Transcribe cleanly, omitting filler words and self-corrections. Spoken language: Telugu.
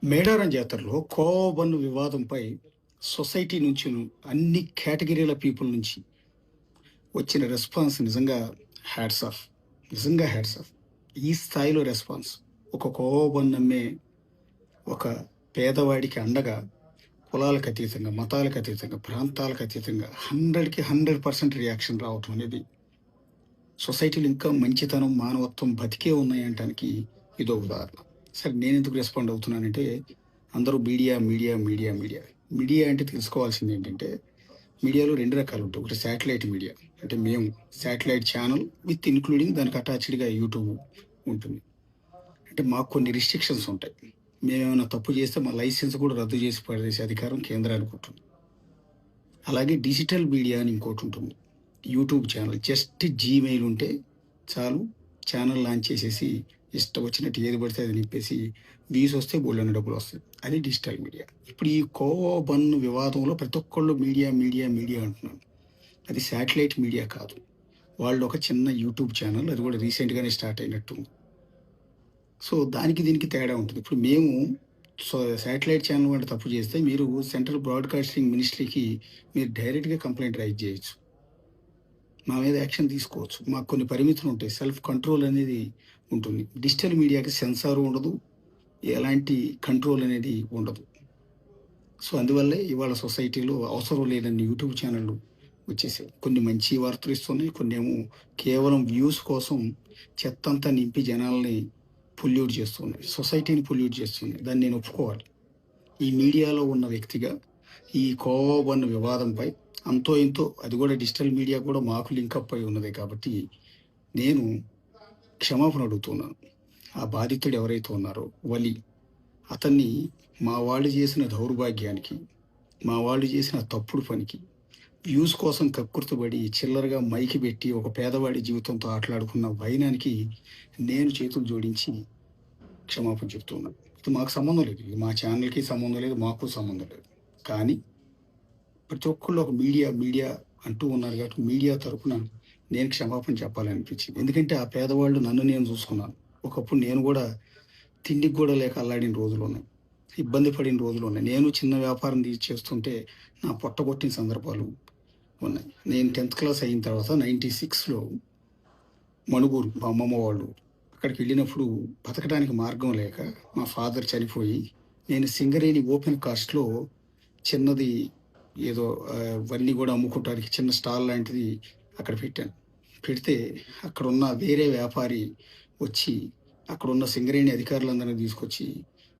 మేడారం జాతరలో కోవబన్ను వివాదంపై సొసైటీ నుంచి అన్ని కేటగిరీల పీపుల్ నుంచి వచ్చిన రెస్పాన్స్ నిజంగా హ్యాట్స్ ఆఫ్. నిజంగా హ్యాట్స్ ఆఫ్. ఈ స్థాయిలో రెస్పాన్స్ ఒక కోవబన్ను అమ్మే ఒక పేదవాడికి అండగా కులాలకు అతీతంగా, మతాలకు అతీతంగా, ప్రాంతాలకు అతీతంగా 100కి 100% రియాక్షన్ రావటం అనేది సొసైటీలో ఇంకా మంచితనం, మానవత్వం బతికే ఉన్నాయంటానికి ఇదో ఉదాహరణ. సరే, నేనెందుకు రెస్పాండ్ అవుతున్నానంటే, అందరూ media, media, media, media. Media అంటే తెలుసుకోవాల్సింది ఏంటంటే, మీడియాలో 2 రకాలు ఉంటాయి. ఒకటి శాటిలైట్ మీడియా. అంటే మేము శాటిలైట్ ఛానల్ విత్ ఇన్క్లూడింగ్ దానికి అటాచ్డ్‌గా యూట్యూబ్ ఉంటుంది. అంటే మాకు కొన్ని రిస్ట్రిక్షన్స్ ఉంటాయి. మేమేమైనా తప్పు చేస్తే మా లైసెన్స్ కూడా రద్దు చేసి పడేసే అధికారం కేంద్రానికి ఉంటుంది. అలాగే డిజిటల్ మీడియా అని ఇంకోటుంటుంది. YouTube channel. జస్ట్ జీమెయిల్ ఉంటే చాలు, ఛానల్ లాంచ్ చేసేసి ఇష్టం వచ్చినట్టు ఏది పడితే అది నింపేసి వ్యూస్ వస్తే బోలెడన్ని డబ్బులొస్తాయి. అది డిజిటల్ మీడియా. ఇప్పుడు ఈ కోవబన్ వివాదంలో ప్రతి ఒక్కళ్ళు మీడియా, మీడియా, మీడియా అంటున్నారు. అది శాటిలైట్ మీడియా కాదు. వాళ్ళు ఒక చిన్న యూట్యూబ్ ఛానల్. అది కూడా రీసెంట్‌గానే స్టార్ట్ అయినట్టుంది. సో, దానికి దీనికి తేడా ఉంటుంది. ఇప్పుడు మేము శాటిలైట్ ఛానల్ వాళ్ళు తప్పు చేస్తే మీరు సెంట్రల్ బ్రాడ్‌కాస్టింగ్ మినిస్ట్రీకి మీరు డైరెక్ట్‌గా కంప్లెయింట్ రైజ్ చేయొచ్చు. మా మీద యాక్షన్ తీసుకోవచ్చు. మాకు కొన్ని పరిమితులుంటాయి. సెల్ఫ్ కంట్రోల్ అనేది ఉంటుంది. డిజిటల్ మీడియాకి సెన్సార్ ఉండదు. ఎలాంటి కంట్రోల్ అనేది ఉండదు. సో, అందువల్లే ఇవాళ సొసైటీలో అవసరం లేనన్ని యూట్యూబ్ ఛానళ్ళు వచ్చేసాయి. కొన్ని మంచి వార్తలు ఇస్తున్నాయి. కొన్నేమో కేవలం వ్యూస్ కోసం చెత్తంతా నింపి జనాల్ని పొల్యూట్ చేస్తున్నాయి. సొసైటీని పొల్యూట్ చేస్తున్నాయి. దాన్ని నేను ఒప్పుకోవాలి. ఈ మీడియాలో ఉన్న వ్యక్తిగా ఈ కోవబన్ వివాదంపై అంతో ఇంతో, అది కూడా డిజిటల్ మీడియా కూడా మాకు లింకప్ అయి ఉన్నదే కాబట్టి నేను క్షమాపణ అడుగుతున్నాను. ఆ బాధితుడు ఎవరైతే ఉన్నారో వలి, అతన్ని మా వాళ్ళు చేసిన దౌర్భాగ్యానికి, మా వాళ్ళు చేసిన తప్పుడు పనికి, వ్యూస్ కోసం కక్కుర్తిపడి చిల్లరగా మైకి పెట్టి ఒక పేదవాడి జీవితంతో ఆటలాడుకున్న వైనానికి నేను చేతులు జోడించి క్షమాపణ చెప్తున్నాను. ఇది మాకు సంబంధం లేదు. ఇది మా ఛానల్‌కి సంబంధం లేదు. మాకు సంబంధం లేదు. కానీ ప్రతి ఒక్కళ్ళు ఒక మీడియా, మీడియా అంటూ ఉన్నారు కాబట్టి మీడియా తరపున నేను క్షమాపణ చెప్పాలనిపించింది. ఎందుకంటే ఆ పేదవాళ్ళు నన్ను నేను చూసుకున్నాను. ఒకప్పుడు నేను కూడా తిండికి కూడా లేక అల్లాడిన రోజులున్నాయి. ఇబ్బంది పడిన రోజులున్నాయి. నేను చిన్న వ్యాపారం చేస్తుంటే నా పొట్ట కొట్టిన సందర్భాలు ఉన్నాయి. నేను 10థ్ క్లాస్ అయిన తర్వాత 96లో మణుగూరు మా అమ్మమ్మ వాళ్ళు అక్కడికి వెళ్ళినప్పుడు బతకడానికి మార్గం లేక మా ఫాదర్ చనిపోయి నేను సింగరేణి ఓపెన్ కాస్ట్‌లో చిన్నది ఏదో ఇవన్నీ కూడా అమ్ముకోవటానికి చిన్న స్టాల్ లాంటిది అక్కడ పెట్టాను. పెడితే అక్కడున్న వేరే వ్యాపారి వచ్చి అక్కడున్న సింగరేణి అధికారులందరిని తీసుకొచ్చి